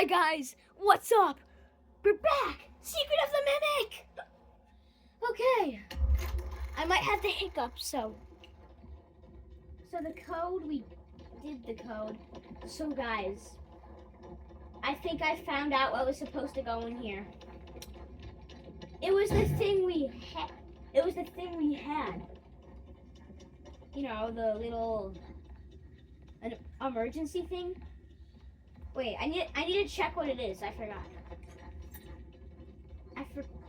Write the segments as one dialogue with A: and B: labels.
A: Hi guys, what's up? We're back! Secret of the Mimic! Okay, I might have the hiccups, so the code, we did the code. So guys, I think I found out what was supposed to go in here. It was the thing we had. You know, the little an emergency thing. Wait, I need to check what it is. I forgot.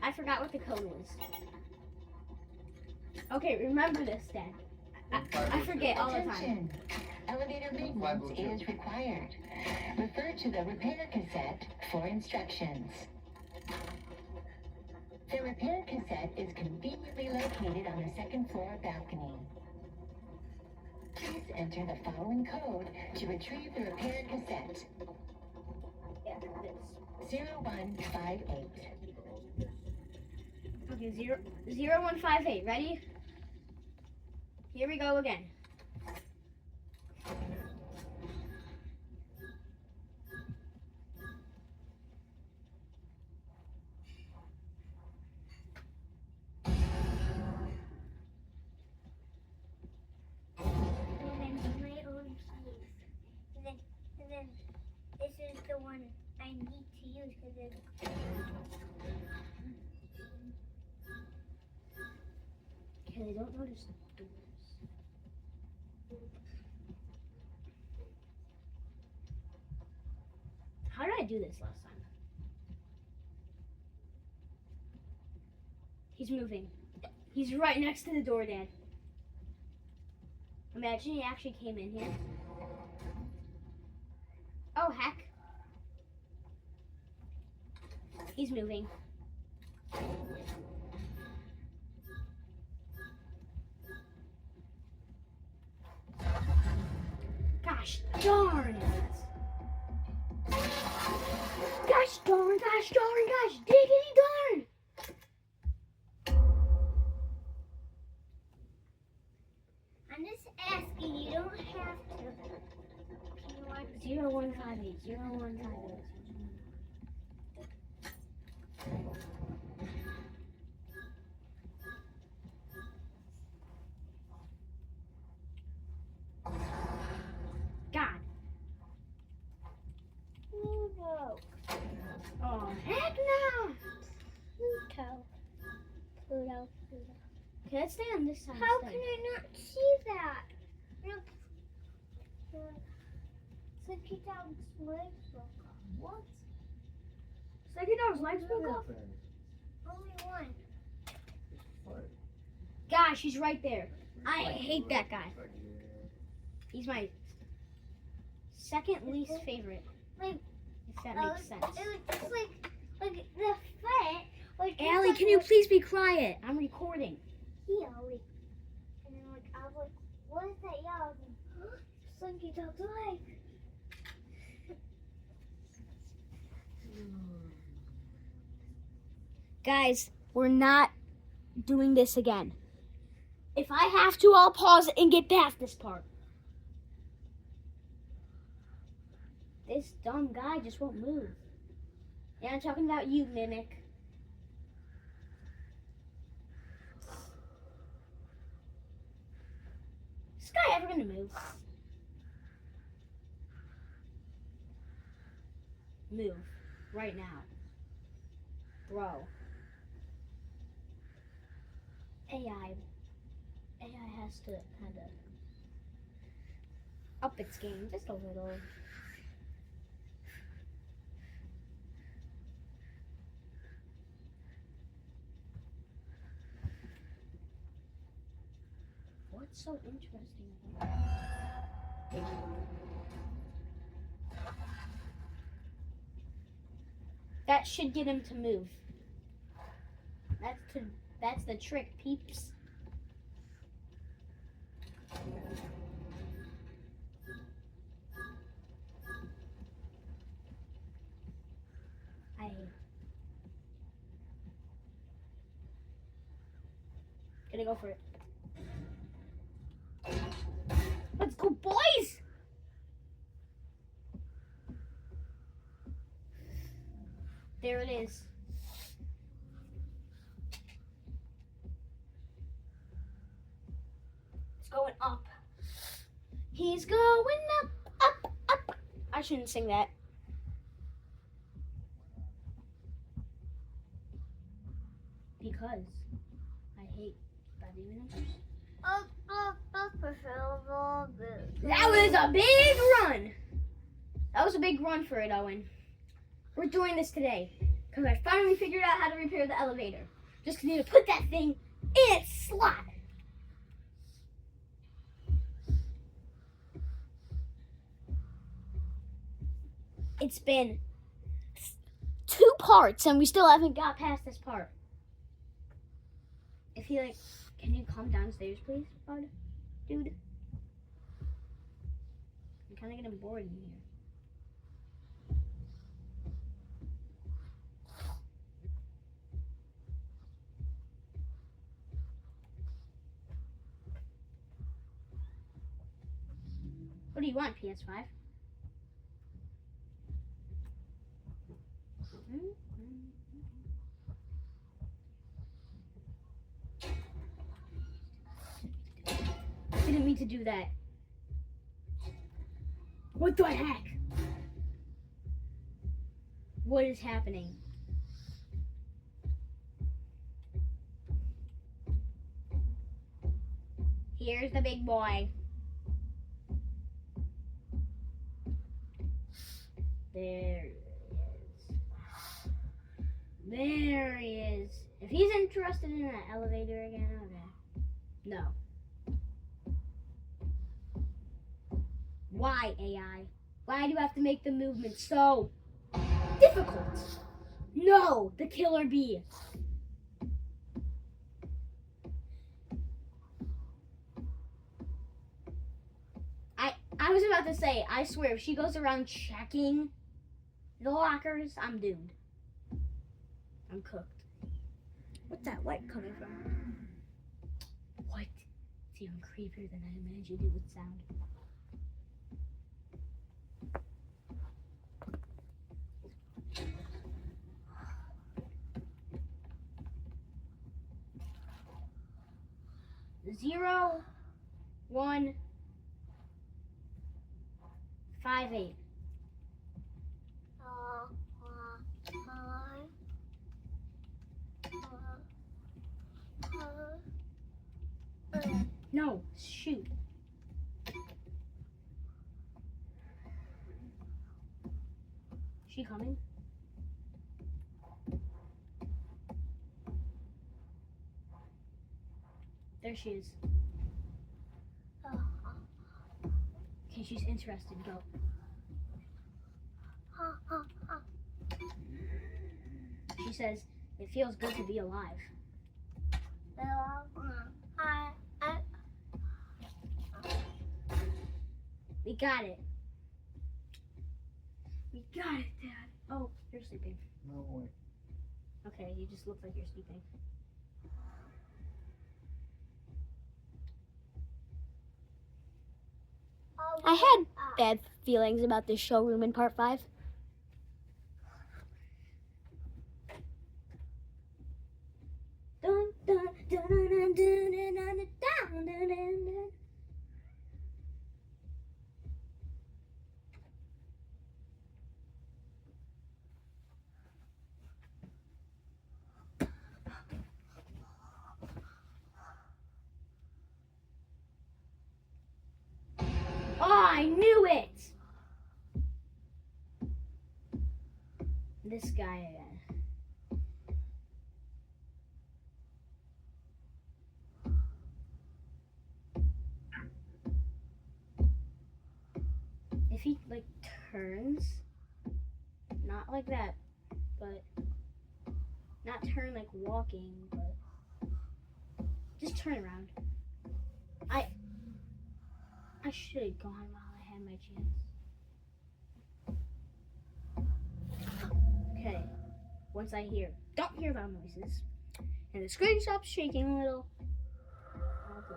A: I forgot what the code was. Okay, remember this then. I forget all the time.
B: Elevator maintenance is required. Refer to the repair cassette for instructions. The repair cassette is conveniently located on the second floor balcony. Please enter the following code to retrieve the repair cassette.
A: Yeah, this.
B: 0158.
A: Okay, 0158. Ready? Here we go again.
C: And then this is the one I need to use because it's...
A: Okay, they don't notice the doors. How did I do this last time? He's moving. He's right next to the door, Dad. Imagine he actually came in here. Oh, heck. He's moving. Gosh darn it. Gosh darn, gosh diggity darn.
C: I'm just asking, you don't have to. Can you watch
A: 0158, 0158. God.
C: Pluto?
A: Oh, heck no!
C: Pluto.
A: Okay, let's stay on this side.
C: How
A: instead.
C: can I not see that? Suki Dog's legs broke off. What?
A: Second dog's legs broke off?
C: Only one.
A: Gosh, he's right there. I hate that guy. He's my second least favorite.
C: Like,
A: If that makes sense.
C: It was just like the foot. Like,
A: Allie,
C: like
A: can you please be quiet? I'm recording.
C: yelling. And then I was like, what is that yell? I was like, Slinky Dog's leg.
A: Guys, we're not doing this again. If I have to, I'll pause it and get past this part. This dumb guy just won't move. Yeah, I'm talking about you, Mimic. Is this guy ever gonna move? Move. Right now. Bro. AI has to kind of up its game just a little. What's so interesting about it? That should get him to move. That's the trick, peeps. Gonna go for it. Let's go, boys! There it is. It's going up. He's going up, up, up. I shouldn't sing that. Because I hate bad demons. That was a big run. That was a big run for it, Owen. We're doing this today because I finally figured out how to repair the elevator. Just need to put that thing in its slot. It's been 2 parts and we still haven't got past this part. If you like, can you come downstairs, please, bud? Dude. I'm kind of getting bored in here. What do you want, PS5? Didn't mean to do that. What the heck? What is happening? Here's the big boy. There he is. There he is. If he's interested in that elevator again, okay. No. Why, AI? Why do you have to make the movement so difficult? No, the killer bee. I was about to say, I swear, if she goes around checking the lockers, I'm doomed. I'm cooked. What's that light coming from? What? It's even creepier than I imagined it would sound. Zero, 1, 5, 8. No, shoot. She coming? There she is. Okay, she's interested. Go. She says, it feels good to be alive. We got it. We got it, Dad. Oh, you're sleeping.
D: No way.
A: Okay, you just look like you're sleeping. I had bad feelings about this showroom in part 5. Dun, dun, dun, dun, dun, dun, dun, dun, dun, dun, dun. Oh, I knew it! This guy again. If he, like, turns, not like that, but not turn like walking, but just turn around. I should have gone while I had my chance. Okay, once I don't hear loud noises, and the screen stops shaking a little, I'll go.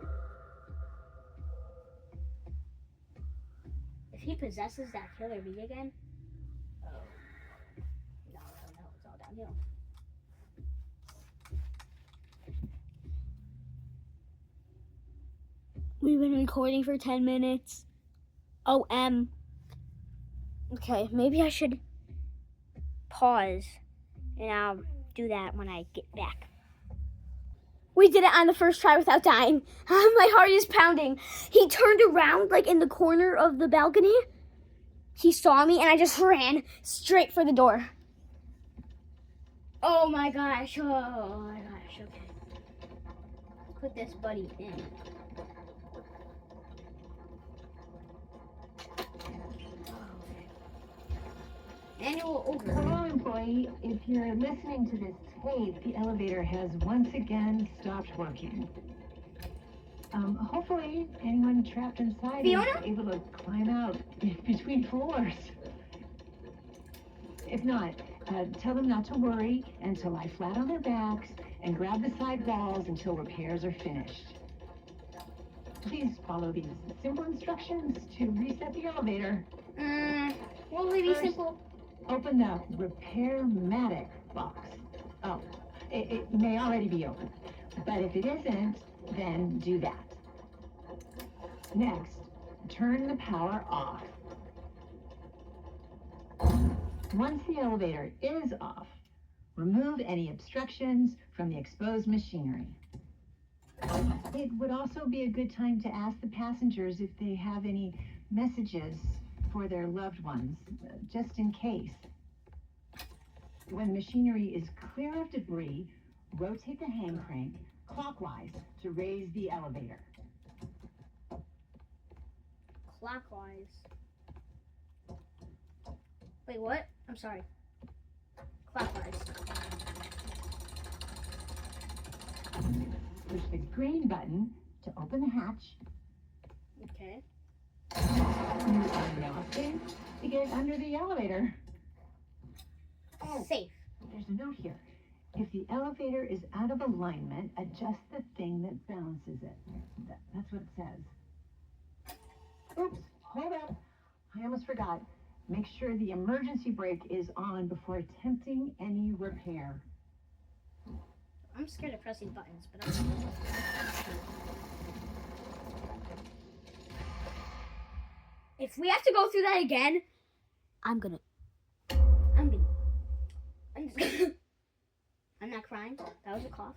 A: If he possesses that killer bee again, oh, no, it's all downhill. We've been recording for 10 minutes. Okay, maybe I should pause, and I'll do that when I get back. We did it on the first try without dying. My heart is pounding. He turned around like in the corner of the balcony. He saw me and I just ran straight for the door. Oh my gosh, okay. Put this buddy in. Manual over.
B: Hello, employee. If you're listening to this tape, the elevator has once again stopped working. Hopefully, anyone trapped inside
A: Fiona?
B: is able to climb out between floors. If not, tell them not to worry and to lie flat on their backs and grab the side walls until repairs are finished. Please follow these simple instructions to reset the elevator.
A: What will it be
B: First,
A: simple?
B: Open the Repair-matic box. Oh, it may already be open, but if it isn't, then do that. Next, turn the power off. Once the elevator is off, remove any obstructions from the exposed machinery. It would also be a good time to ask the passengers if they have any messages for their loved ones, just in case. When machinery is clear of debris, rotate the hand crank clockwise to raise the elevator.
A: Clockwise. Wait, what? I'm sorry. Clockwise.
B: Push the green button to open the hatch.
A: Okay.
B: You are now safe to get under the elevator. Oh,
A: Safe.
B: there's a note here. If the elevator is out of alignment, adjust the thing that balances it. That's what it says. Oops, hold up. I almost forgot. Make sure the emergency brake is on before attempting any repair.
A: I'm scared of pressing buttons, but I'm If we have to go through that again, I'm just gonna I'm not crying. That was a cough.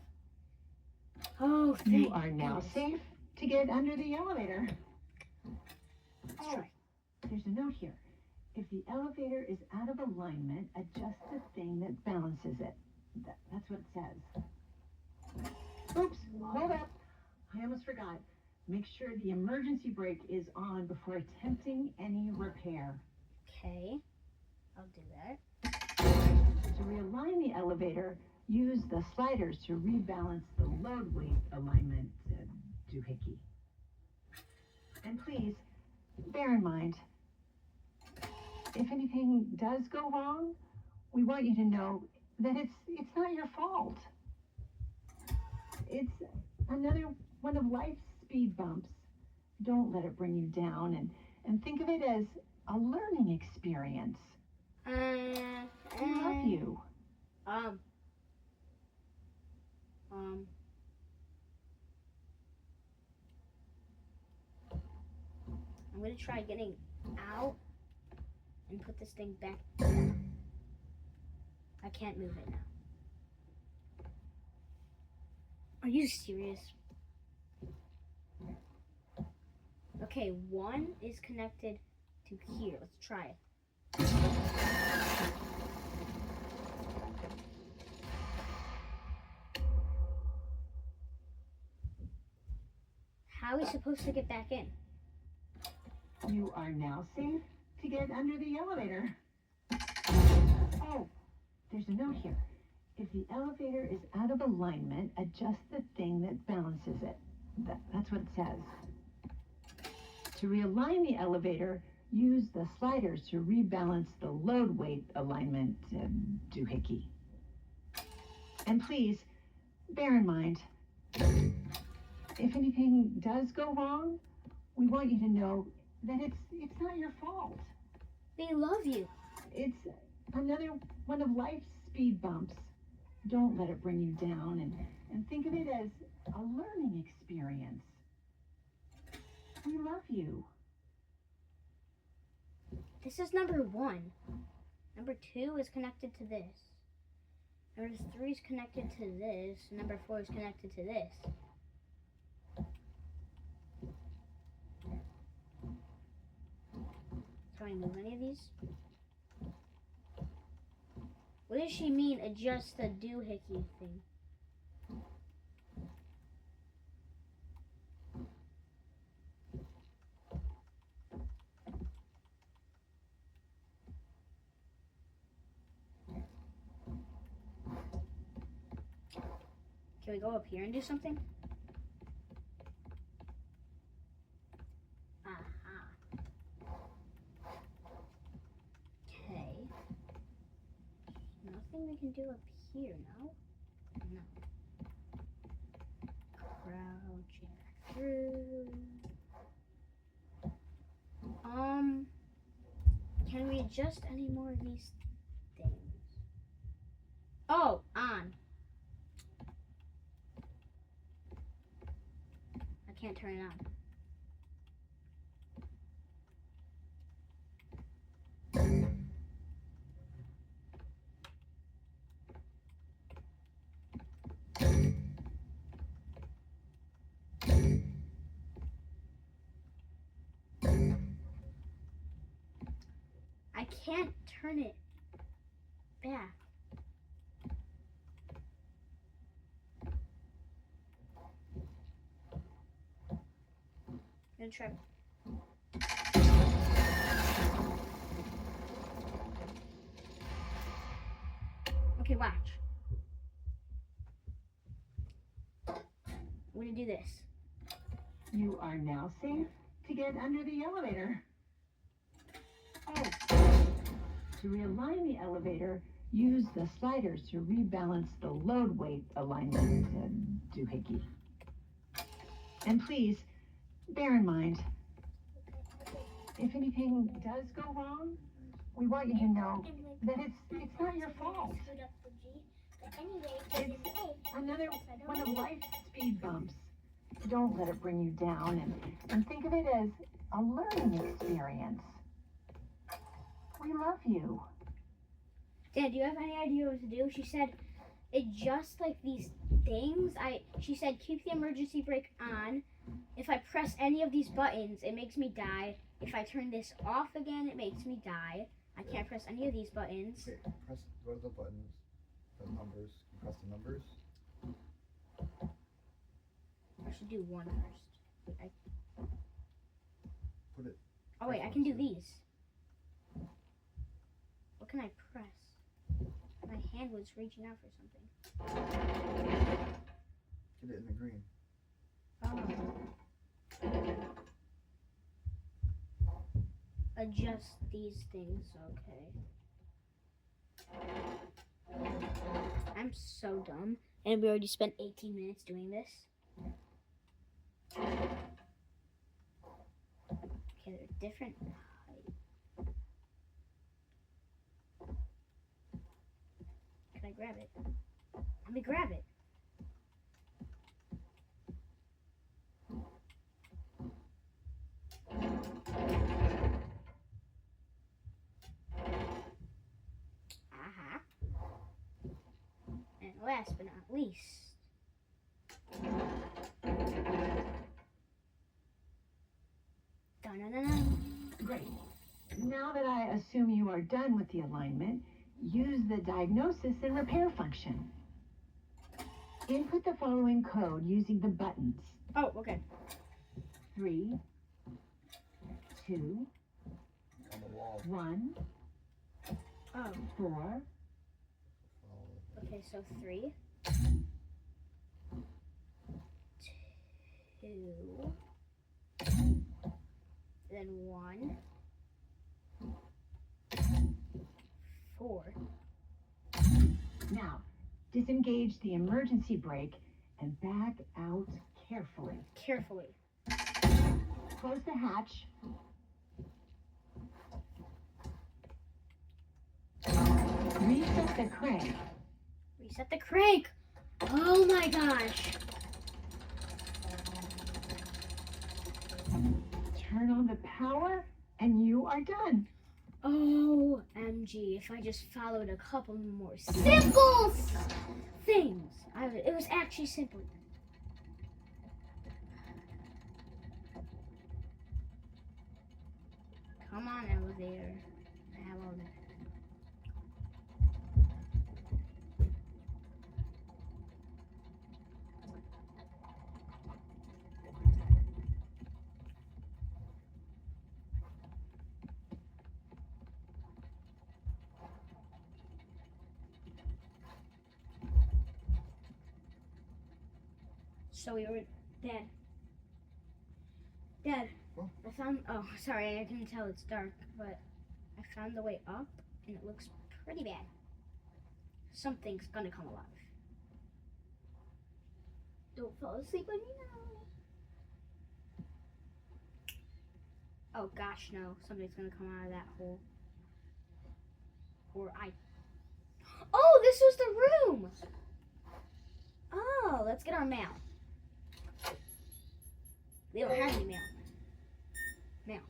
A: Oh, thank
B: You are now safe to get under the elevator.
A: Let's try.
B: There's a note here. If the elevator is out of alignment, adjust the thing that balances it. That's what it says. Oops, hold up. I almost forgot. Make sure the emergency brake is on before attempting any repair.
A: Okay. I'll do that.
B: To realign the elevator, use the sliders to rebalance the load weight alignment doohickey. And please, bear in mind, if anything does go wrong, we want you to know that it's not your fault. It's another one of life's speed bumps. Don't let it bring you down and think of it as a learning experience. I love you.
A: I'm gonna try getting out and put this thing back. I can't move it now. Are you serious? Okay, one is connected to here. Let's try it. How are we supposed to get back in?
B: You are now safe to get under the elevator. Oh, there's a note here. If the elevator is out of alignment, adjust the thing that balances it. That's what it says. To realign the elevator, use the sliders to rebalance the load weight alignment doohickey. And please, bear in mind, if anything does go wrong, we want you to know that it's not your fault.
A: They love you.
B: It's another one of life's speed bumps. Don't let it bring you down, and think of it as a learning experience. We love you.
A: This is number 1. Number 2 is connected to this. Number 3 is connected to this. Number 4 is connected to this. Can I move any of these? What does she mean, adjust the doohickey thing? Can we go up here and do something? Aha. Okay. Nothing we can do up here, no? No. Crouch through. Can we adjust any more of these things? Oh, on. I can't turn it on. I can't turn it back. I'm gonna try. Okay, watch. I'm gonna do this.
B: You are now safe to get under the elevator. Oh, to realign the elevator, use the sliders to rebalance the load weight alignment, doohickey. And please, bear in mind, if anything does go wrong, we want you to know that it's not your fault. It's another one of life's speed bumps. Don't let it bring you down, and think of it as a learning experience. We love you.
A: Dad, do you have any idea what to do? She said, adjust like these things. She said, keep the emergency brake on. If I press any of these buttons, it makes me die. If I turn this off again, it makes me die. I can't press any of these buttons.
D: Okay, go to the buttons, the numbers, press the numbers.
A: I should do one first.
D: Put it.
A: Oh wait, I can do these. What can I press? My hand was reaching out for something.
D: Get it in the green.
A: Oh. Adjust these things, okay. I'm so dumb. And we already spent 18 minutes doing this. Okay, they're different height. Can I grab it? Let me grab it. Aha. And last but not least, dun-dun-dun-dun.
B: Great. Now that I assume you are done with the alignment, use the diagnosis and repair function. Input the following code using the buttons.
A: Oh, okay.
B: 3, 2,
D: On the wall.
B: 1,
A: Oh,
B: 4,
D: Follow.
A: okay, so 3, 2, then 1, 4.
B: Now, disengage the emergency brake and back out carefully.
A: Carefully.
B: Close the hatch. Reset the crank.
A: Reset the crank. Oh my gosh.
B: Turn on the power, and you are done.
A: OMG, if I just followed a couple more simple things. It was actually simple. Come on, elevator. Hello there. So we were dead. Dad,
D: What?
A: I found. Oh, sorry, I can tell it's dark, but I found the way up, and it looks pretty bad. Something's gonna come alive. Don't fall asleep on me now. Oh gosh, no! Something's gonna come out of that hole. Or I. Oh, this was the room. Oh, let's get our mail. We don't have any mail. Mail.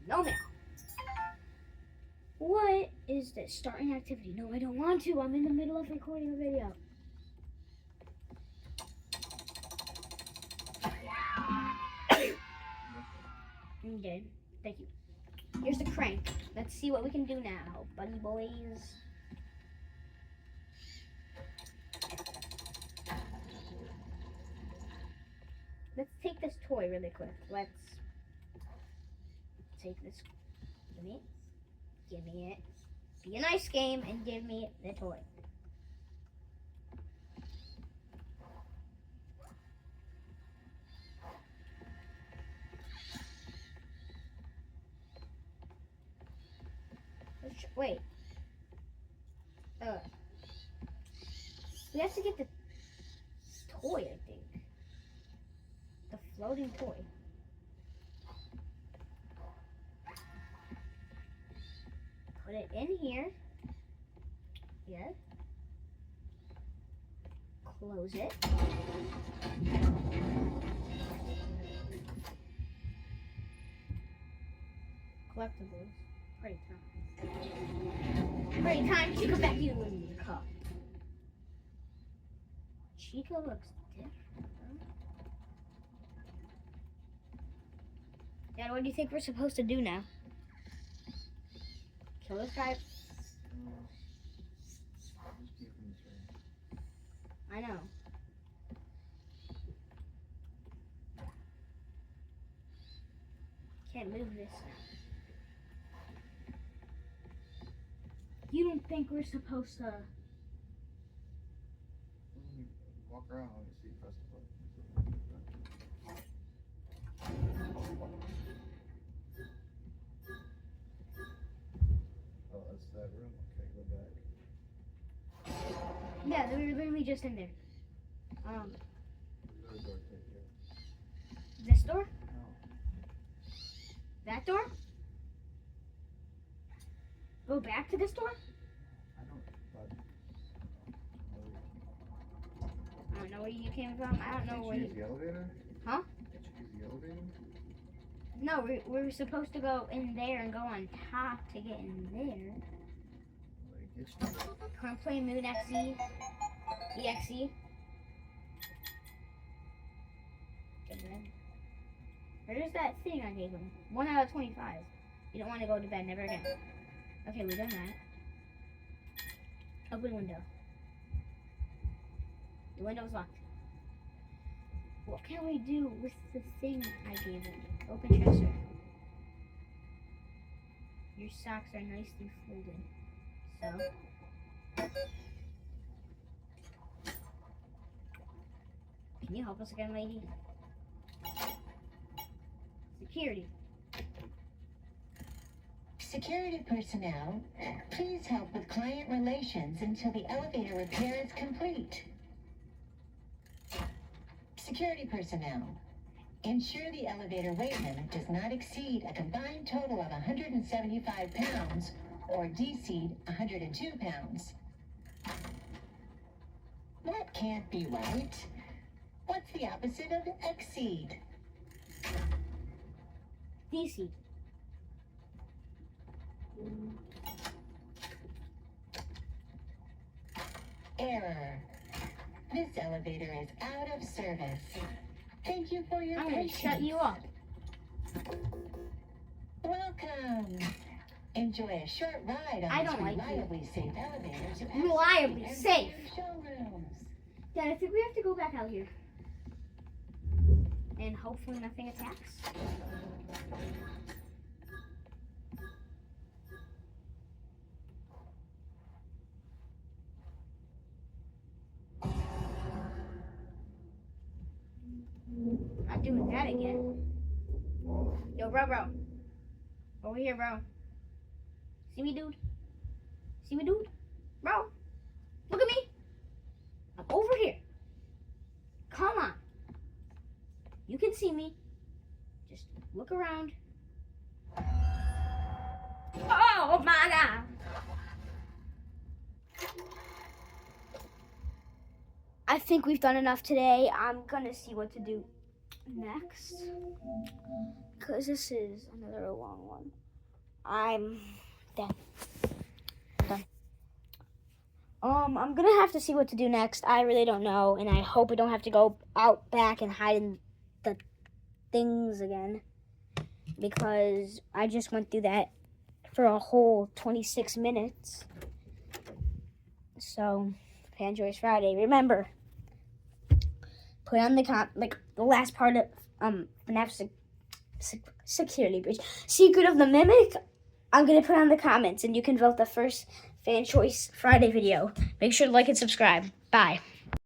A: No mail. What is this? Starting activity. No, I don't want to. I'm in the middle of recording a video. Okay, thank you. Here's the crank. Let's see what we can do now, buddy boys. Let's take this toy really quick. Let's take this. Give me it. Give me it. Be a nice game and give me the toy. Wait. We have to get the toy, I think. The floating toy. Put it in here. Here. Close it. Collectibles. Pretty time. Pretty time to come back to the cup. Chica looks different. Dad, what do you think we're supposed to do now? Kill this guy?
D: Just keep in this room.
A: I know. Can't move this now. You don't think we're supposed to...
D: Walk around and see, press the button. Oh, that's that room. Okay, go back.
A: Yeah, we were literally just in there.
D: There's a door right here.
A: This door?
D: No.
A: That door? Go back to this door?
D: I don't. But.
A: I don't know where you came from. I don't know
D: Can't
A: where
D: you
A: you...
D: use the elevator?
A: Huh?
D: Can't you use the elevator?
A: No, we were supposed to go in there and go on top to get in there.
D: Like, it's
A: Can't play Moon XE. EXE. Where's that thing I gave him? 1 out of 25. You don't want to go to bed, never again. Okay, we've done that. Open window. The window's locked. What can we do with the thing I gave him? Open dresser. Your socks are nicely folded. So. Can you help us again, lady? Security.
B: Security personnel, please help with client relations until the elevator repair is complete. Security personnel, ensure the elevator weight limit does not exceed a combined total of 175 pounds or D-Seed 102 pounds. That can't be right. What's the opposite of X-Seed?
A: DC.
B: Error. This elevator is out of service. Thank you for your
A: I'm gonna
B: patience.
A: shut you up.
B: Welcome. Enjoy a short ride on
A: I
B: this
A: don't like you.
B: reliably safe elevator to
A: Reliably
B: absolutely
A: safe.
B: every showrooms.
A: Dad, I think we have to go back out here. And hopefully nothing attacks. Not doing that again. Yo, bro. Over here, bro. See me, dude? See me, dude? Bro, look at me. I'm over here. Come on. You can see me. Just look around. Oh my God. I think we've done enough today. I'm gonna see what to do next, because this is another long one. I'm done. I'm gonna have to see what to do next. I really don't know, and I hope we don't have to go out back and hide in the things again, because I just went through that for a whole 26 minutes. So, Fanjoy's Friday. Remember, put on the last part of FNAF Security Breach. Secret of the Mimic, I'm going to put on the comments, and you can vote the first Fan Choice Friday video. Make sure to like and subscribe. Bye.